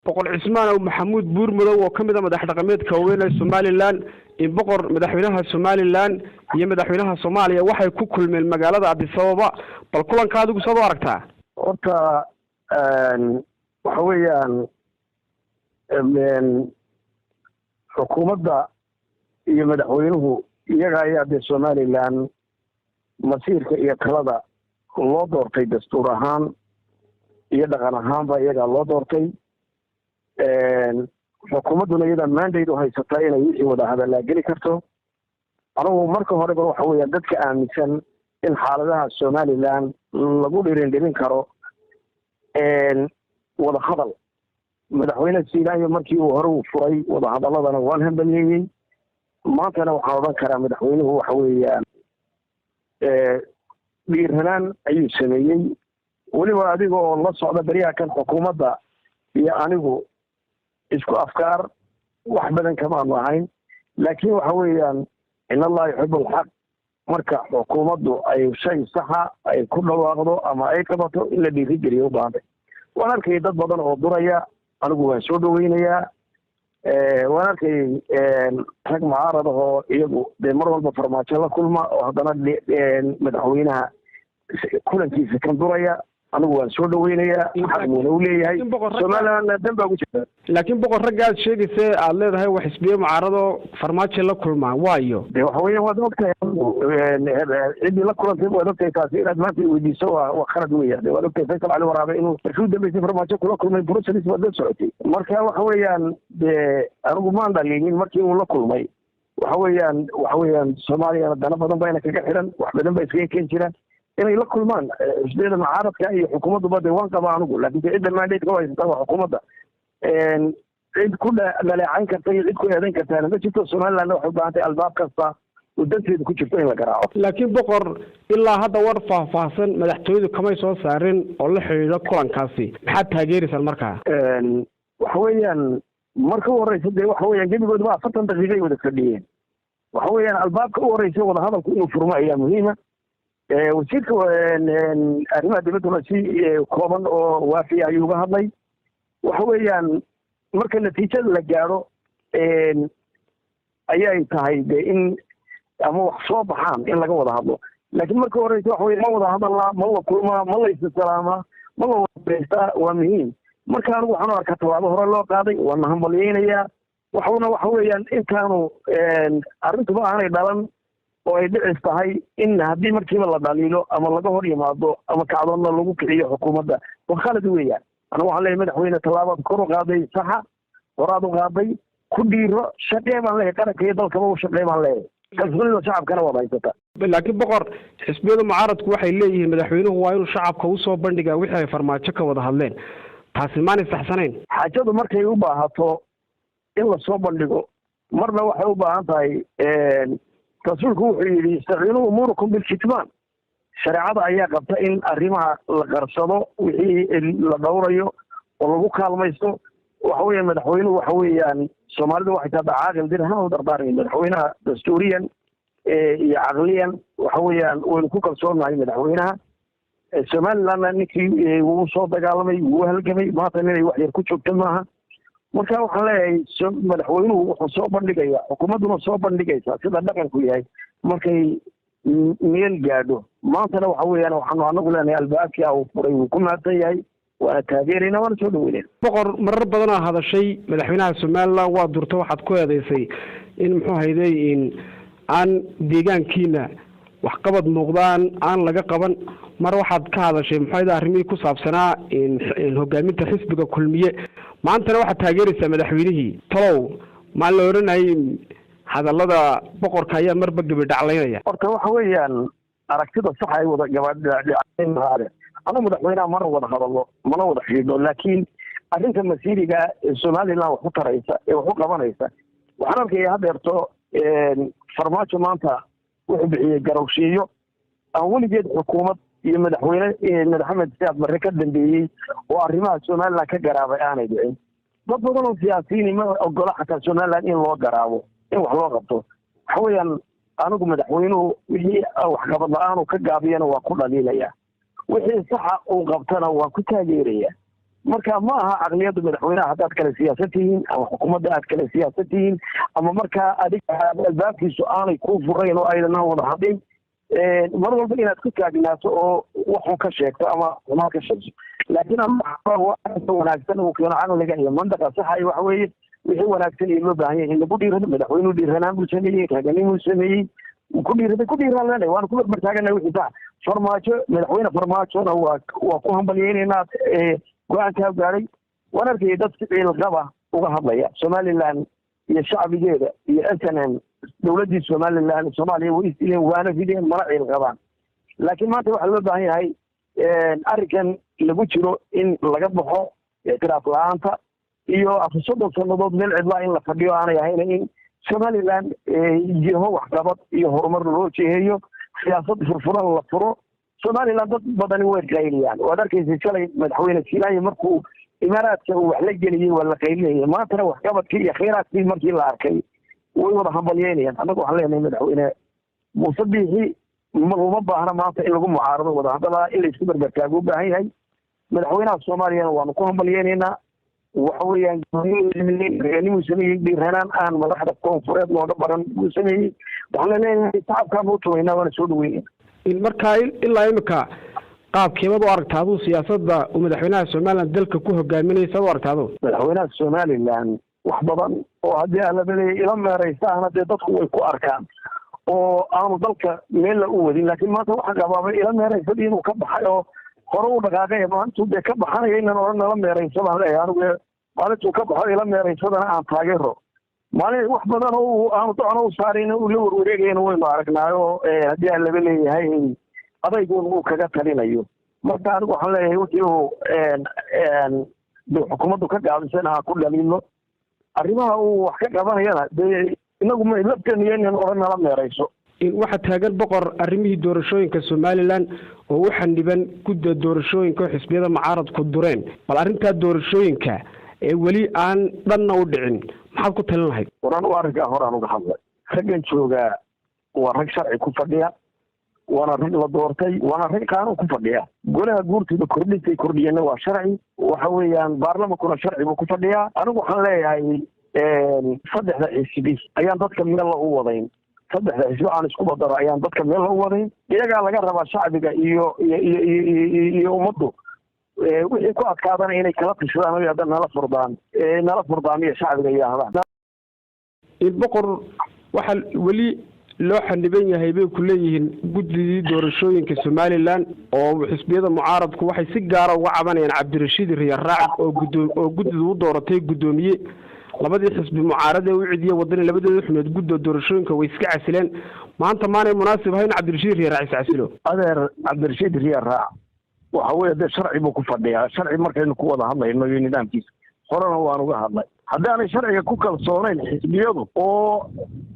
boqor cismaan oo maxamuud buurmadow oo kamid ah madax dhaqameedka weyn ee Somaliland in boqor madaxweynaha Somaliland iyo madaxweynaha Soomaaliya waxay ku kulmeen magaalada Addis Ababa bal kulanka adigu soo aragtaa horta waxa weeyaan xukuumadda iyo madaxweynuhu iyaga ayaa Somaliland masiirka iyo talada loo doortay dastuur ahaan iyo dhaqan ahaanba iyaga loo doortay xukuumadduna iyada mandate u haysata inay wixii wada hadal geli karto anigu marka hore waxa weeyaan dadka aaminsan in xaaladaha Somaliland lagu dhirin karo wada hadal madaxweyne Siinayo markii uu hore u furay wada hadaladana waan hambalyeeyay maantana waxaan oran karaa madaxweynuhu waxa weeyaan dhiirranaan ayuu sameeyay waliba adiga oo la socda bariyaha kan xukuumadda iyo anigu isku afkaar wax badan kama ahayn laakiin waxa weeyaan in Allah yuhibbu al-haq marka xukuumaddu ay shay saxa ay ku dhawaaqdo ama ay qabato in la dhiirigeliyo baahan waan arkay dad badan oo duraya anigu waan soo dhaweynayaa waan arkay rag mucaarad oo iyagu mar walba farmaajo la kulma oo haddana madaxweynaha kulankiisa kan duraya anigu waan soo dhaweynayaa waxaan u leeyahay Somaliland damba ugu jirta laakiin boqor ragaad sheegaysa aad leedahay wax isbiyo mucaarado farmaajo la kulmaan waayo waxa weeyaan waad ogtahay cidii la kulantay waad ogtahay taasi inaad maanta weydiiso waa khalad weeyaan waad ogtahay Faysal Ali Waraabe inuu rasuul dambeysay farmaajo kula kulmay Brussels wada socotay marka waxa weeyaan anigu maan dhaliin markii uu la kulmay waxa weeyaan Soomaaliya dana badan bayna kaga xiran wax badan bay iskaga keen jiraan inay la kulmaan isbeedel mucaaradka iyo xukuumaddu bada waan qabaa anigu laakiin cidda mandate ka haysta xukuumadda cid ku dhaleecayn karta iyo cid ku eedayn karta ma jirto Somaliland waxay u baahan tahay albaab kasta oo danteedu ku jirto in la garaaco laakiin boqor ilaa hadda war faahfaahsan madaxtooyadu kamay soo saarin oo la xiriiro kulankaasi maxaad taageeraysan markaa waxa weeyaan marka u horeysa waxa weeyaan gebigoodu 40 daqiiqo ay wada fadhiyeen waxa weeyaan albaabka u horeysa wada hadalku inuu furmo ayaa muhiima wasiirka arrimaha dibadda si kooban oo waafi ayuu uga hadlay waxa weeyaan marka natiijada la gaaro ayay tahay in ama wax soo baxaan in laga wada hadlo laakiin marka horeysa waxa weeyaan ma wada hadalna ma la kulma ma la isalaama ma la wada waa muhiim marka anigu waxaan arkaa tallaabo hore loo qaaday waan hambalyeynaya waxa weeyaan intaanu arrintu ma aanay dhalan oo ay dhicis tahay in haddii markiiba la dhaliilo ama laga hor yimaado ama kacdoonna lagu kiciyo xukuumadda waa khalad weeyaan anigu waxaan leeyahay madaxweyne tallaabaad kor u qaaday saxa horaad u qaaday ku dhiiro shaqee baan leeyahay qaranka iyo dalkaba u shaqee baan leeyahay kalsoonida shacabkana waad haysata laakiin boqor xisbiyada mucaaradku waxay leeyihiin madaxweynuhu waa inuu shacabka u soo bandhigaa wixii ay farmaajo ka wada hadleen taasi maanay saxsanayn xaajadu markay u baahato in la soo bandhigo marna waxay u baahan tahay rasuulku wuxuu yidhi istaciinuu umuurakum bilkitmaan shareecada ayaa qabta in arrimaha la qarsado wixii la dhowrayo oo lagu kaalmaysto waxa weeyaan madaxweynuhu waxa weeyaan Soomaalidu waxay tahay caaqil dirhan u dardaaray madaxweynaha dastuuriyan iyo caqliyan waxa weeyaan waynu ku kalsoonahay madaxweynaha Somaliland ninkii uu soo dagaalamay uu halgamay maanta inay wax yar ku joogto maaha marka waxaan leeyahay madaxweynuhu wuxuu soo bandhigaya xukuumadduna soo bandhigaysa sida dhaqanku yahay markay meel gaadho maantana waxa weeyaan waxaanu anagu leenahay albaabkii uu furay wuu ku mahadsan yahay waana taageerayna waana soo dhaweynayna boqor marar badan oo hadashay madaxweynaha Somaliland waa durto waxaad ku eedeysay in muxuu hayday in aan deegaankiina wax qabad muuqdaan aan laga qaban mar waxaad ka hadashay muxuu hayday arrimihii ku saabsanaa in hogaaminta xisbiga kulmiye maantana waxaad taageeraysaa madaxweynihii talow ma la oranayay hadallada boqorka ayaa marba gabi dhaclaynaya horta waxa weeyaan aragtida sax ay wada gabadha أنا مدحونا مرة وده هذا مرة وده حيده لكن أنت مسيرة الصومالي لا وحط رئيسة وحط قبنا رئيسة وحنا كي هذا يرتو فرماتو مانتا وحبي جروشيو أول جد حكومة يمدحونا مدحمد سياد مركز دنبي وأرمى الصومال لا كجرابة أنا يدعي ضدهم سياسيين ما أقول حتى الصومال إن الله جرابه إن وحلا قبته حويا أنا قم مدحوينه وهي أو حكم الله أنا كجابينا وأقول لي ليه وحي صح وقبتنا وكتاجيرية marka ma aha caqliyadda madaxweynaha haddaad kale siyaasad tihiin ama xukuumadda aad kale siyaasad tihiin ama markaa adiga albaabkiisu aanay ku furayn oo aydan wada hadlin mar walba inaad ku taagnaato oo waxun ka sheegto ama xumaan ka sheegto laakiin wanaagsan uu keeno caqliga iyo mandaqa saxa iyo waxa weeye wixii wanaagsan iyo loo baahan yahay in lagu dhiirado madaxweynuhu dhiiranaan buu sameeyey raganimuu sameeyey ku dhiiraan leenahay waana ku barbartaagana wixii sax farmaajo madaxweyne farmaajona waa ku hambalyeynaynaa go-aankaa gaadhay waan arkayay dad ficil qaba uga hadlaya somaliland iyo shacbigeeda iyo s n m dowladdii somaliland soomaaliya way isdileen waana fideen mana ciil qabaan laakiin maanta waxaa loo baahan yahay arrinkan lagu jiro in laga baxo ictiraaf la-aanta iyo soddon sannadood meel cidlaa in la fadhiyo aanay ahayn in somaliland jiho waxqabad iyo horumar loo jiheeyo siyaasad furfuran la furo somaliland dad badani way qayliyaan waad arkaysa shalay madaxweyne siilaayo markuu imaaraadka uu wax la geliyey waa la qaylinayay maantana waxqabadkii iyo khayraadkii markii la arkay way wada hambalyeynayaan annaga waxaan leenahay madaxweyne muuse biixi uma baahna maanta in lagu mucaarado wadahadalada in laysku berbertaago u baahan yahay madaxweynaha soomaaliyana waanu ku hambalyeynaynaa waxa weeyaan raganimuu sameeyey dhiiranaan aan madaxda koonfureed looga baran buu sameeyey waxaan leenahay shacabkaan u tumaynaa waana soo dhaweynayna markaa ilaa imika qaabkeebad u aragta aduu siyaasadda uu madaxweynaha somaliland dalka ku hogaaminaya saad u aragta adu madaxweynaha somaliland wax badan oo haddii alabaleeya ila meeraysaana dee dadku way ku arkaan oo aanu dalka meella u wadin laakiin maanta waxa qabaabay ila meeraysadii inuu ka baxay oo hore u dhaqaaqay maalintuu dee ka baxanaya inan odhan nala meeraysa baan leeyahay anigu maalintuu ka baxo ila meeraysadana aan taageero maalin wax badan oo aanu docno u saarayna uu la warwareegayana waynu aragnaayo haddii aan laba leeyahay adaygun uu kaga talinayo marka anigu waxaan leeyahay wixii uu xukuumaddu ka gaabisana ha ku dhaliilo arrimaha uu wax ka qabanayana dee inagu lafteenu inan odhan nala meerayso waxaa taagan boqor arrimihii doorashooyinka somaliland oo u xaniban gudda doorashooyinka oo xisbiyada mucaaradku dureen bal arrintaa doorashooyinka ee weli aan dhanna u dhicin maxaad ku talin lahayd waraan u arrinkaa horaan uga hadlay raggan joogaa waa rag sharci ku fadhiya waana rag la doortay waana rag qaanuun ku fadhiya golaha guurtooda kordhintay kordhiyeenna waa sharci waxa weeyaan baarlamankuna sharci buu ku fadhiyaa anigu waxaan leeyahay saddexda xisbi ayaan dadka meella u wadayn saddexda xisbi aan isku badaro ayaan dadka meella u wadayn iyagaa laga rabaa shacbiga iyo ummaddu wixii ku adkaadana inay kala tishadaan o hadda nala furdaamiya shacbiga yidhaahdaan boqor waxaa weli loo xaniban yahay bay ku leeyihiin guddidii doorashooyinka somaliland oo xisbiyada mucaaradku waxay si gaara uga cabanayaan cabdirashiid riyaraac oo guddidu u dooratay guddoomiye labadii xisbi mucaarad ee u cidiye wadani labadeeda xumeed gudda doorashooyinka way iska casileen maanta maanay munaasib ahayn cabdirashiid riyaraac iscasilo adeer cabdirashiid riyaraac waxa weeye dee sharci buu ku fadhiyaa sharci markaynu ku wada hadlayno iyo nidaamkiisa horena waan uga hadlay haddaanay sharciga ku kalsoonayn xisbiyadu oo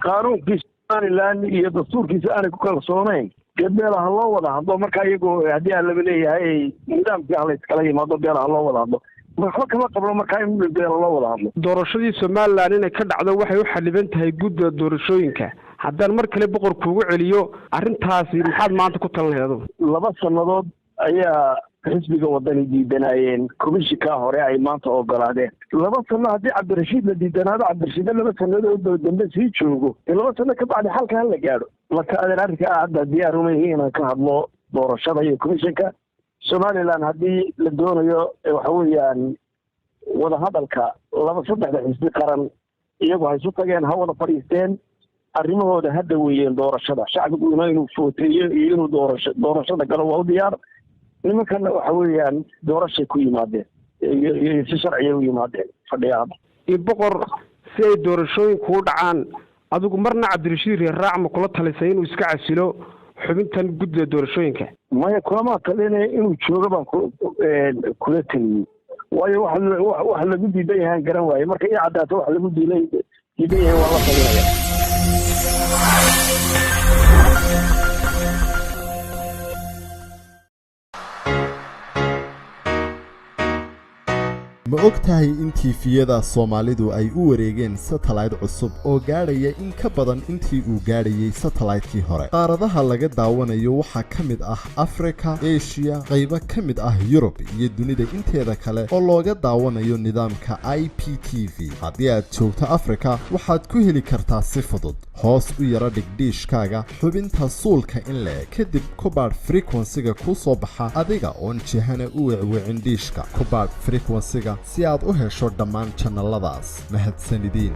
qaanuunkiisa somaliland iyo dastuurkiisa aanay ku kalsoonayn dee beelaha loo wada hadlo markaa iyagoo haddii aan laba leeyahay nidaamkii hala iskala yimaado beelaha loo wada hadlo waxba kama qabno markaa in beela loo wada hadlo doorashadii somaliland inay ka dhacdo waxay u xaliban tahay gudda doorashooyinka haddaan mar kale boqor kuugu celiyo arrintaasi maxaad maanta ku talin lahayd adugu 2 sannadood ayaa xisbiga wadani diidanayeen komishinka hore ay maanta ogolaadeen 2 sano haddii cabdirashiid la diidanaado cabdirashiid 2 sannadood dambe sii joogo 2 sano ka bacdi xalka hala gaadho marka adeer arrinka hadda diyaar uma yihiin inaan ka hadlo doorashada iyo komishinka somaliland haddii la doonayo waxa weeyaan wadahadalka saddexda xisbi qaran iyagu ha isu tageen ha wada fadhiisteen arrimahooda hadda weeyeen doorashada shacbiguna inuu footeeyo iyo inuu doorashada galo waa u diyaar nimankana waxa weeyaan doorashay ku yimaadeen iyo si sharciya u yimaadeen fadhiyaada boqor si ay doorashooyinku u dhacaan adigu marna cabdirashiid riyaraac ma kula talisay inuu iska casilo xubintan gudda doorashooyinka maya kulama talinaya inuu joogo baan kula taliyey waayo wax lagu diidan yahaan garan waaye marka ii caddaato wax lagu diidan yahay waa la talinaya ma og tahay in tiifiyada Soomaalidu ay u wareegeen satellite cusub oo gaadhaya in ka badan intii uu gaadhayay satellite-kii hore qaaradaha laga daawanayo waxaa ka mid ah Afrika, Asia, qaybo ka mid ah Europe iyo dunida inteeda kale oo looga daawanayo nidaamka IPTV haddii aad joogto Afrika waxaad ku heli kartaa si fudud hoos u yara dhig diishkaaga xubinta suulka in la kadib ku baadh frequency-ga ku soo baxa adiga oon jihana u wicwicin diishka ku baadh frequency-ga si aad u hesho dhammaan channeladaas mahadsanidin